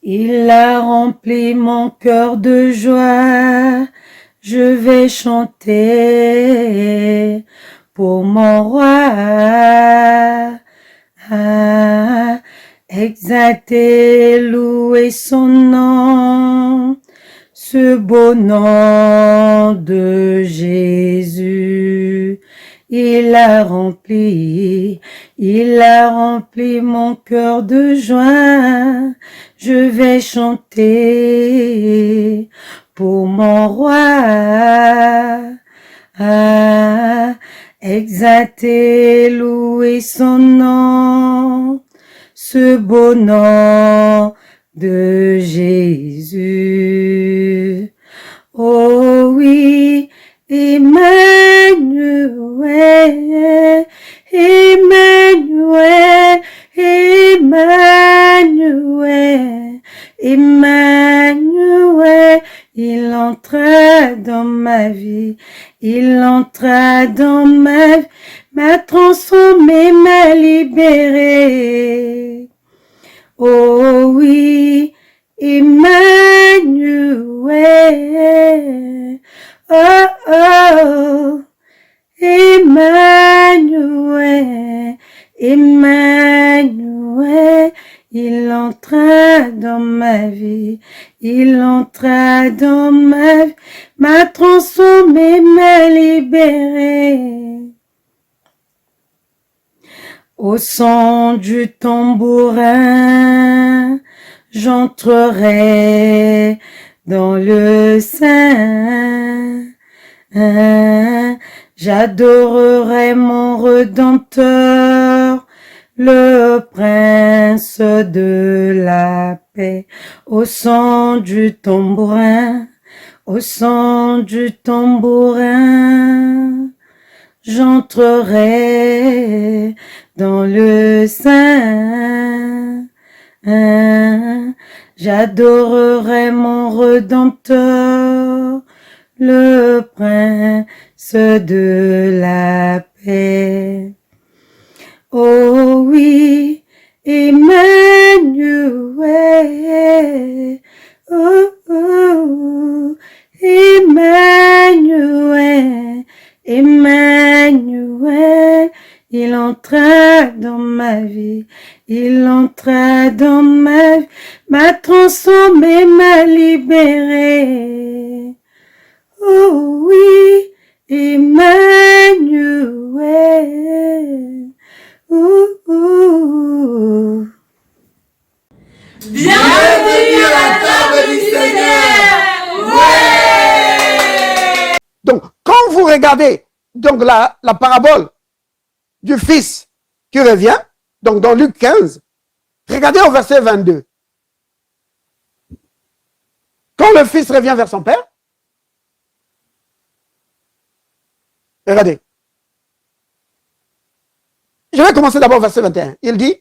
Il a rempli mon cœur de joie. Je vais chanter pour mon roi. Exalter, louer son nom, ce beau nom de Jésus. Il a rempli mon cœur de joie. Je vais chanter pour mon roi. Exalter, louer son nom, ce beau nom de Jésus. Oh oui, Emmanuel, Emmanuel, Emmanuel, Emmanuel, il entra dans ma vie, il entra dans ma vie, m'a transformé, m'a libéré. Oh oui, Emmanuel, oh oh, Emmanuel, Emmanuel, il entra dans ma vie, il entra dans ma vie, m'a transformé, m'a libéré. Au son du tambourin, j'entrerai dans le sein. J'adorerai mon Rédempteur, le Prince de la paix. Au son du tambourin, au son du tambourin, j'entrerai dans le sein. J'adorerai mon Rédempteur, le Prince de la paix. Oh oui, Emmanuel, oh, oh, Emmanuel, Emmanuel, il entra dans ma vie, il entra dans ma vie, m'a transformé, m'a libéré. Oh oui, Emmanuel. Bienvenue à la table du Seigneur. Ouais. Donc, quand vous regardez donc la parabole du Fils qui revient, donc dans Luc 15, regardez au verset 22. Quand le Fils revient vers son Père, regardez. Je vais commencer d'abord au verset 21. Il dit,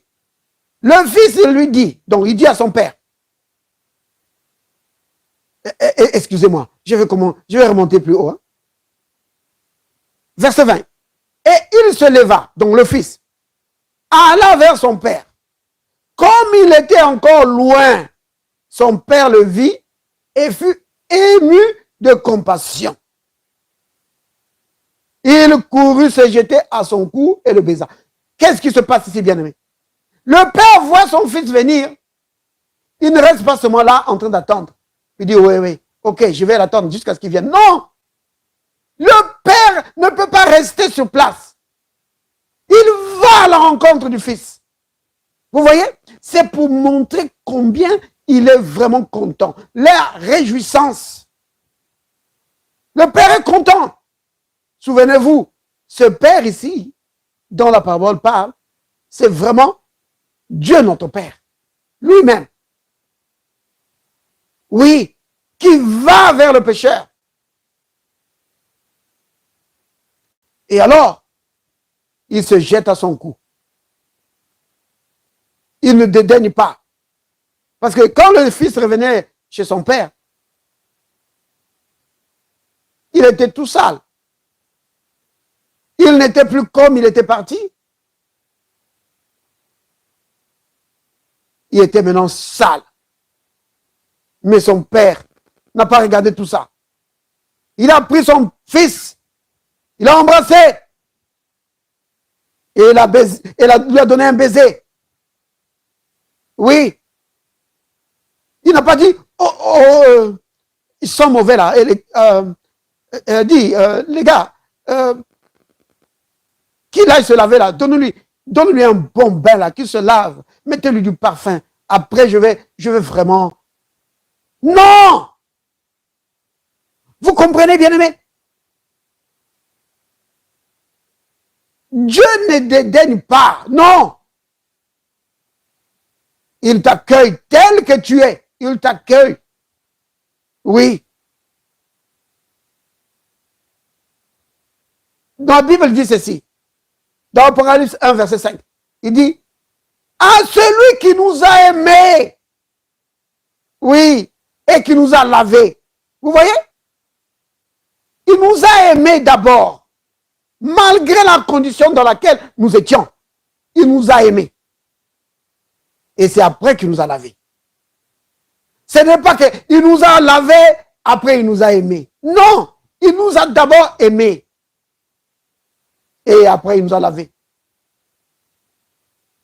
le Fils, il lui dit, donc il dit à son Père, excusez-moi, je vais remonter plus haut. Hein. Verset 20. Et il se leva, donc le Fils, alla vers son Père. Comme il était encore loin, son Père le vit et fut ému de compassion. Il courut se jeter à son cou et le baisa. Qu'est-ce qui se passe ici, bien-aimé? Le Père voit son Fils venir. Il ne reste pas seulement là en train d'attendre. Il dit, oui, ok, je vais l'attendre jusqu'à ce qu'il vienne. Non! Le Père ne peut pas rester sur place. Il va à la rencontre du Fils. Vous voyez? C'est pour montrer combien il est vraiment content. La réjouissance. Le Père est content. Souvenez-vous, ce Père ici, dont la parole parle, c'est vraiment Dieu notre Père. Lui-même. Oui, qui va vers le pécheur. Et alors, il se jette à son cou. Il ne dédaigne pas. Parce que quand le Fils revenait chez son Père, il était tout sale. Il n'était plus comme il était parti. Il était maintenant sale. Mais son père n'a pas regardé tout ça. Il a pris son fils, il l'a embrassé et lui a donné un baiser. Oui. Il n'a pas dit, ils sont mauvais là. Et dit, les gars, qu'il aille se laver là, donne-lui un bon bain là, qu'il se lave, mettez-lui du parfum. Après, je vais vraiment... Non! Vous comprenez, bien-aimé? Dieu ne dédaigne pas, non! Il t'accueille tel que tu es. Il t'accueille. Oui. Dans la Bible dit ceci. Dans Apocalypse 1, verset 5. Il dit, à celui qui nous a aimés. Oui. Et qui nous a lavés. Vous voyez? Il nous a aimés d'abord. Malgré la condition dans laquelle nous étions. Il nous a aimés. Et c'est après qu'il nous a lavés. Ce n'est pas qu'il nous a lavés, après il nous a aimés. Non, il nous a d'abord aimés. Et après il nous a lavés.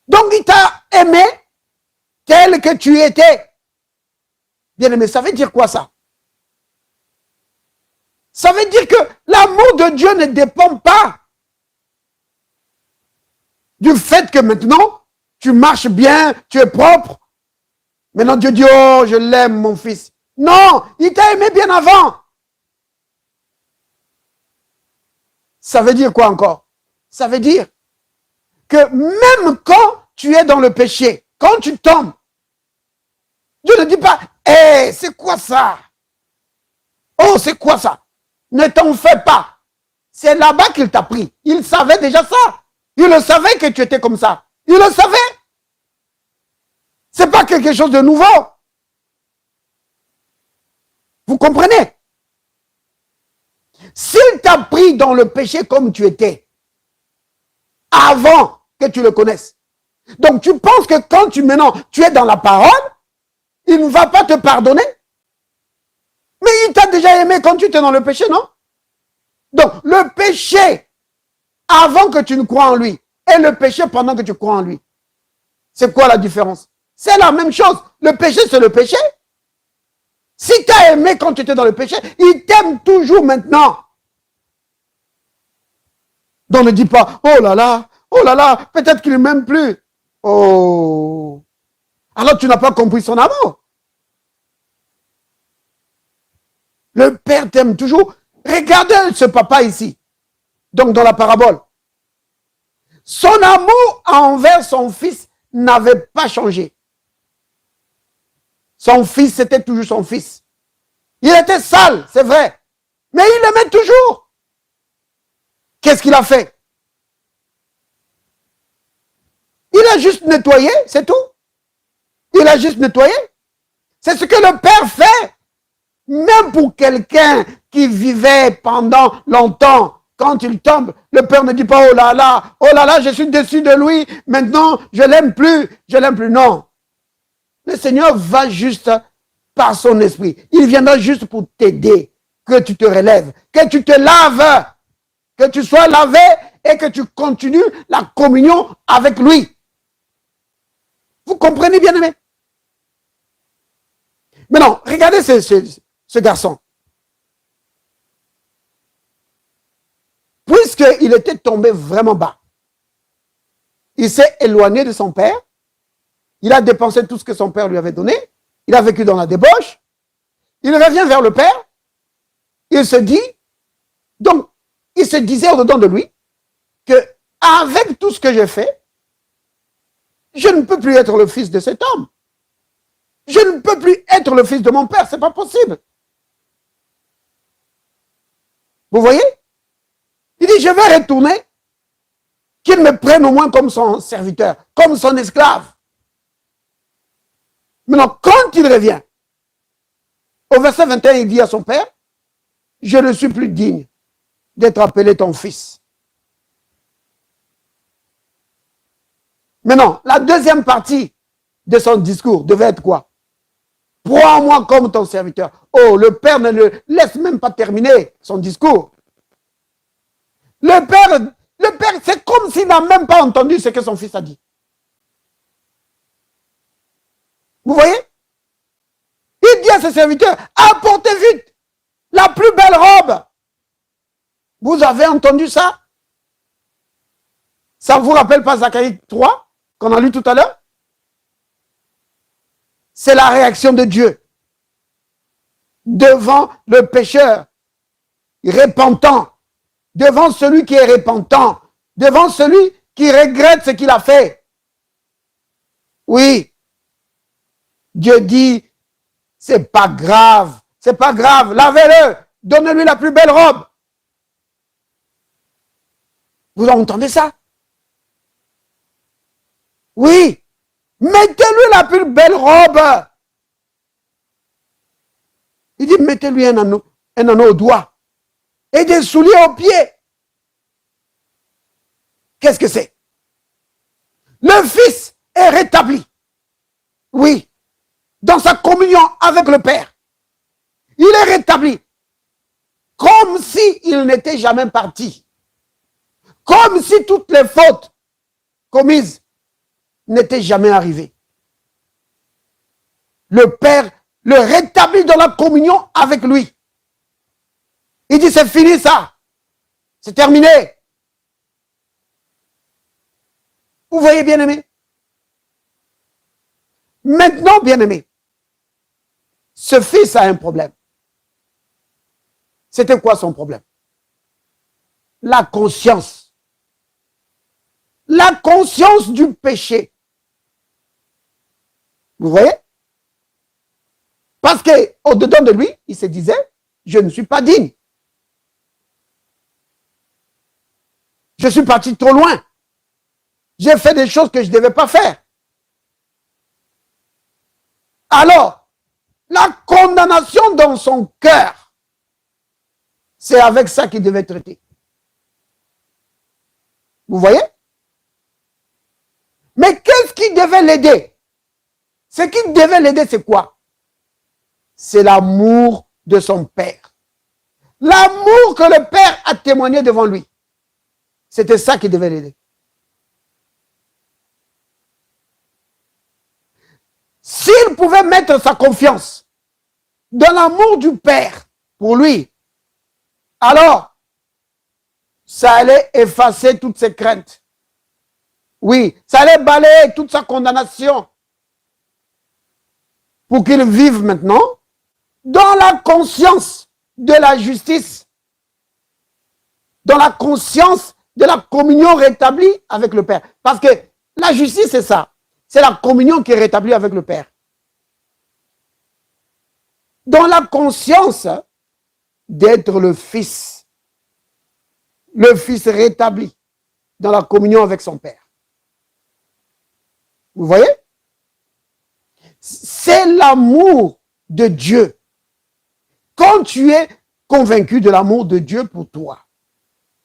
Donc il t'a aimé tel que tu étais. Bien aimé, ça veut dire quoi ça? Ça veut dire que l'amour de Dieu ne dépend pas du fait que maintenant, tu marches bien, tu es propre. Maintenant, Dieu dit, oh, je l'aime, mon fils. Non, il t'a aimé bien avant. Ça veut dire quoi encore? Ça veut dire que même quand tu es dans le péché, quand tu tombes, Dieu ne dit pas, hé, c'est quoi ça? Oh, c'est quoi ça? Ne t'en fais pas. C'est là-bas qu'il t'a pris. Il savait déjà ça. Il le savait que tu étais comme ça. Il le savait. C'est pas quelque chose de nouveau. Vous comprenez? S'il t'a pris dans le péché comme tu étais, avant que tu le connaisses, donc tu penses que quand maintenant tu es dans la parole, il ne va pas te pardonner? Mais il t'a déjà aimé quand tu étais dans le péché, non? Donc le péché avant que tu ne crois en lui et le péché pendant que tu crois en lui, c'est quoi la différence? C'est la même chose. Le péché, c'est le péché. Si tu as aimé quand tu étais dans le péché, il t'aime toujours maintenant. Donc ne dis pas, oh là là, peut-être qu'il ne m'aime plus. Oh. Alors tu n'as pas compris son amour. Le Père t'aime toujours. Regardez ce papa ici. Donc dans la parabole. Son amour envers son fils n'avait pas changé. Son fils, c'était toujours son fils. Il était sale, c'est vrai. Mais il l'aimait toujours. Qu'est-ce qu'il a fait? Il a juste nettoyé, c'est tout. Il a juste nettoyé. C'est ce que le Père fait. Même pour quelqu'un qui vivait pendant longtemps, quand il tombe, le Père ne dit pas, oh là là, je suis déçu de lui, maintenant, je l'aime plus, non. Le Seigneur va juste par son esprit. Il viendra juste pour t'aider, que tu te relèves, que tu te laves, que tu sois lavé et que tu continues la communion avec lui. Vous comprenez, bien aimé? Maintenant, regardez ce garçon. Puisqu'il était tombé vraiment bas, il s'est éloigné de son père, il a dépensé tout ce que son père lui avait donné, il a vécu dans la débauche, il revient vers le père, il se dit, donc, il se disait au-dedans de lui, que avec tout ce que j'ai fait, je ne peux plus être le fils de cet homme. Je ne peux plus être le fils de mon père, c'est pas possible. Vous voyez? Il dit, je vais retourner, qu'il me prenne au moins comme son serviteur, comme son esclave. Maintenant, quand il revient, au verset 21, il dit à son père, je ne suis plus digne d'être appelé ton fils. Maintenant, la deuxième partie de son discours devait être quoi? Prends-moi comme ton serviteur. Oh, le père ne le laisse même pas terminer son discours. Le père, c'est comme s'il n'a même pas entendu ce que son fils a dit. Vous voyez? Il dit à ses serviteurs, apportez vite la plus belle robe. Vous avez entendu ça? Ça ne vous rappelle pas Zacharie 3, qu'on a lu tout à l'heure? C'est la réaction de Dieu devant le pécheur repentant, devant celui qui est repentant, devant celui qui regrette ce qu'il a fait. Oui, Dieu dit, c'est pas grave, lavez-le, donnez-lui la plus belle robe. Vous entendez ça? Oui, mettez-lui la plus belle robe. Il dit, mettez-lui un anneau au doigt et des souliers aux pieds. Qu'est-ce que c'est? Le Fils est rétabli. Oui, dans sa communion avec le Père. Il est rétabli. Comme s'il n'était jamais parti. Comme si toutes les fautes commises n'étaient jamais arrivées. Le Père le rétablit dans la communion avec lui. Il dit, c'est fini ça. C'est terminé. Vous voyez, bien-aimé? Maintenant, bien-aimé, ce fils a un problème. C'était quoi son problème? La conscience. La conscience du péché. Vous voyez? Parce qu'au-dedans de lui, il se disait, je ne suis pas digne. Je suis parti trop loin. J'ai fait des choses que je ne devais pas faire. Alors, la condamnation dans son cœur, c'est avec ça qu'il devait traiter. Vous voyez? Mais qu'est-ce qui devait l'aider? Ce qui devait l'aider, c'est quoi? C'est l'amour de son père. L'amour que le père a témoigné devant lui. C'était ça qui devait l'aider. S'il pouvait mettre sa confiance dans l'amour du père pour lui, alors ça allait effacer toutes ses craintes. Oui, ça allait balayer toute sa condamnation pour qu'il vive maintenant dans la conscience de la justice, dans la conscience de la communion rétablie avec le Père. Parce que la justice, c'est ça. C'est la communion qui est rétablie avec le Père. Dans la conscience d'être le Fils rétabli dans la communion avec son Père. Vous voyez? C'est l'amour de Dieu. Quand tu es convaincu de l'amour de Dieu pour toi,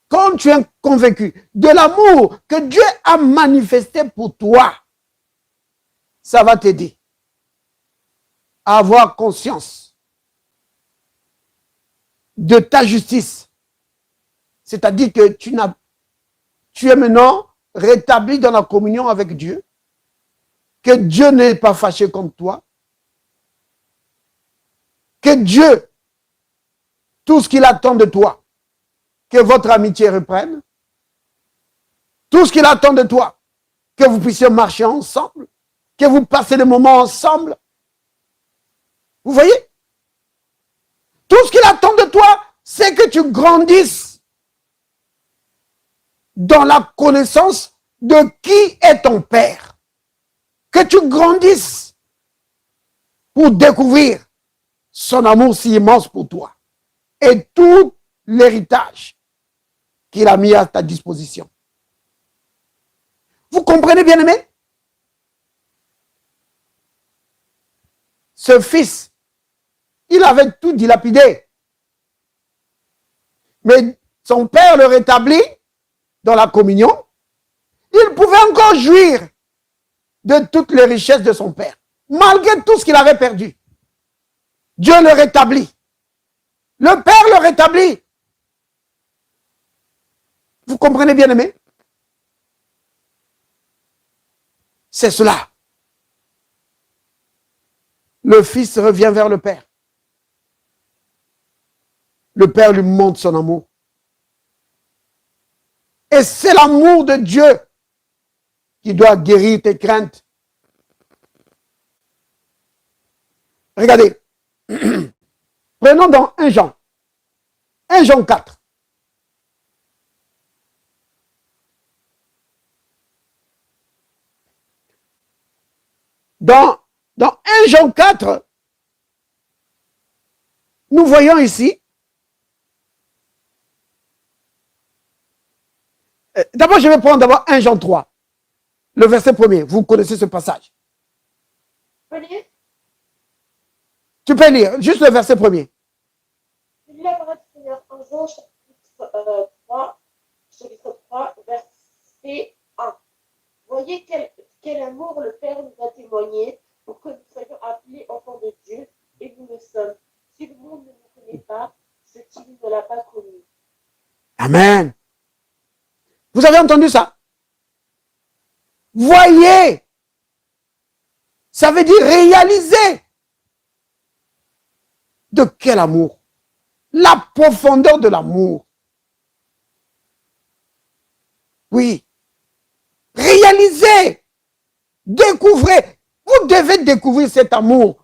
quand tu es convaincu de l'amour que Dieu a manifesté pour toi, ça va t'aider à avoir conscience de ta justice. C'est-à-dire que tu es maintenant rétabli dans la communion avec Dieu, que Dieu n'est pas fâché contre toi, que Dieu, tout ce qu'il attend de toi, que votre amitié reprenne, tout ce qu'il attend de toi, que vous puissiez marcher ensemble, que vous passez des moments ensemble. Vous voyez? Tout ce qu'il attend de toi, c'est que tu grandisses dans la connaissance de qui est ton Père. Que tu grandisses pour découvrir son amour si immense pour toi et tout l'héritage qu'il a mis à ta disposition. Vous comprenez, bien-aimé? Ce fils, il avait tout dilapidé. Mais son père le rétablit dans la communion. Il pouvait encore jouir de toutes les richesses de son père, malgré tout ce qu'il avait perdu. Dieu le rétablit. Le Père le rétablit. Vous comprenez bien aimé? C'est cela. Le Fils revient vers le Père. Le Père lui montre son amour. Et c'est l'amour de Dieu qui doit guérir tes craintes. Regardez. Prenons dans 1 Jean. 1 Jean 4. Dans 1 Jean 4, nous voyons ici, d'abord je vais prendre d'abord 1 Jean 3, le verset 1er. Vous connaissez ce passage. Tu peux lire, juste le verset 1er. Il y a parole du Seigneur en Jean chapitre 3, verset 1. Voyez quel amour le Père nous a témoigné pour que nous soyons appelés enfants de Dieu, et nous le sommes. Si le monde ne nous connaît pas, ce qu'il ne l'a pas connu. Amen. Vous avez entendu ça? Voyez. Ça veut dire réaliser. De quel amour? La profondeur de l'amour. Oui. Réalisez. Découvrez. Vous devez découvrir cet amour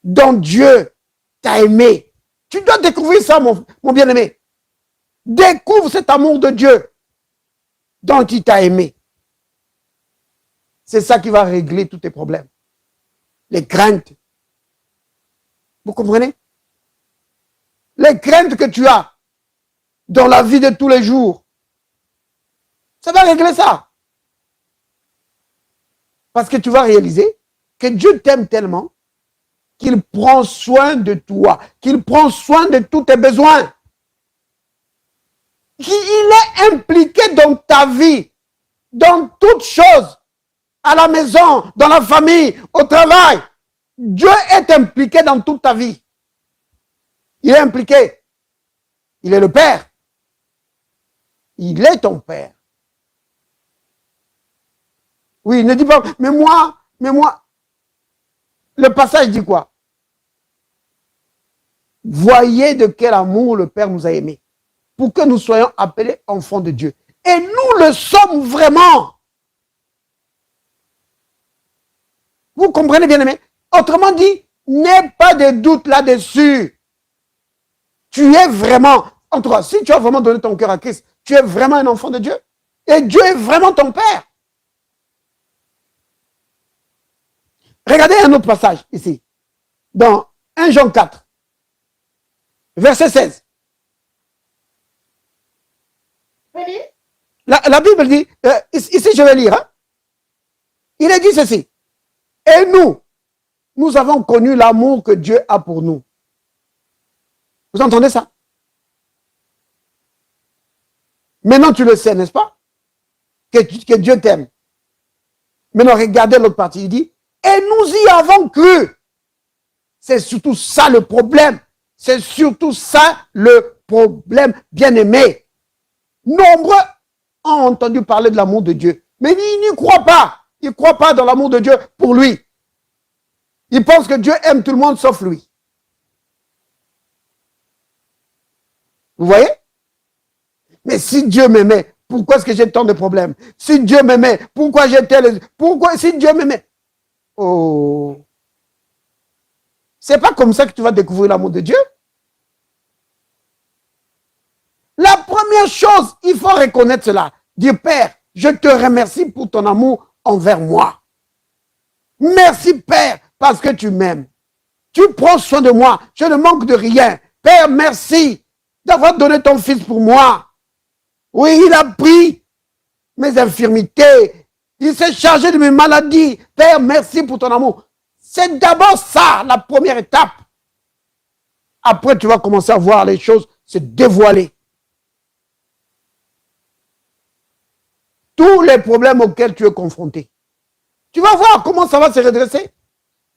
dont Dieu t'a aimé. Tu dois découvrir ça, mon bien-aimé. Découvre cet amour de Dieu dont il t'a aimé. C'est ça qui va régler tous tes problèmes. Les craintes. Vous comprenez? Les craintes que tu as dans la vie de tous les jours. Ça va régler ça. Parce que tu vas réaliser que Dieu t'aime tellement qu'il prend soin de toi, qu'il prend soin de tous tes besoins. Il est impliqué dans ta vie, dans toutes choses, à la maison, dans la famille, au travail. Dieu est impliqué dans toute ta vie. Il est impliqué. Il est le Père. Il est ton Père. Oui, ne dis pas, mais moi, le passage dit quoi? Voyez de quel amour le Père nous a aimés, pour que nous soyons appelés enfants de Dieu. Et nous le sommes vraiment. Vous comprenez bien aimé? Autrement dit, n'aie pas de doute là-dessus. Tu es vraiment, en tout cas, si tu as vraiment donné ton cœur à Christ, tu es vraiment un enfant de Dieu. Et Dieu est vraiment ton Père. Regardez un autre passage ici, dans 1 Jean 4, verset 16. La Bible dit, ici je vais lire, hein? Il est dit ceci. Et nous avons connu l'amour que Dieu a pour nous. Vous entendez ça? Maintenant tu le sais, n'est-ce pas? Que Dieu t'aime. Maintenant regardez l'autre partie, il dit, et nous y avons cru. C'est surtout ça le problème. C'est surtout ça le problème, bien-aimé. Nombreux ont entendu parler de l'amour de Dieu, mais ils n'y croient pas. Ils ne croient pas dans l'amour de Dieu pour lui. Ils pensent que Dieu aime tout le monde sauf lui. Vous voyez? Mais si Dieu m'aimait, pourquoi est-ce que j'ai tant de problèmes? Si Dieu m'aimait, pourquoi j'ai tel... Pourquoi si Dieu m'aimait? Oh! C'est pas comme ça que tu vas découvrir l'amour de Dieu. La première chose, il faut reconnaître cela. Dire, Père, je te remercie pour ton amour envers moi. Merci, Père, parce que tu m'aimes. Tu prends soin de moi. Je ne manque de rien. Père, merci d'avoir donné ton fils pour moi. Oui, il a pris mes infirmités. Il s'est chargé de mes maladies. Père, merci pour ton amour. C'est d'abord ça, la première étape. Après, tu vas commencer à voir les choses se dévoiler. Tous les problèmes auxquels tu es confronté. Tu vas voir comment ça va se redresser.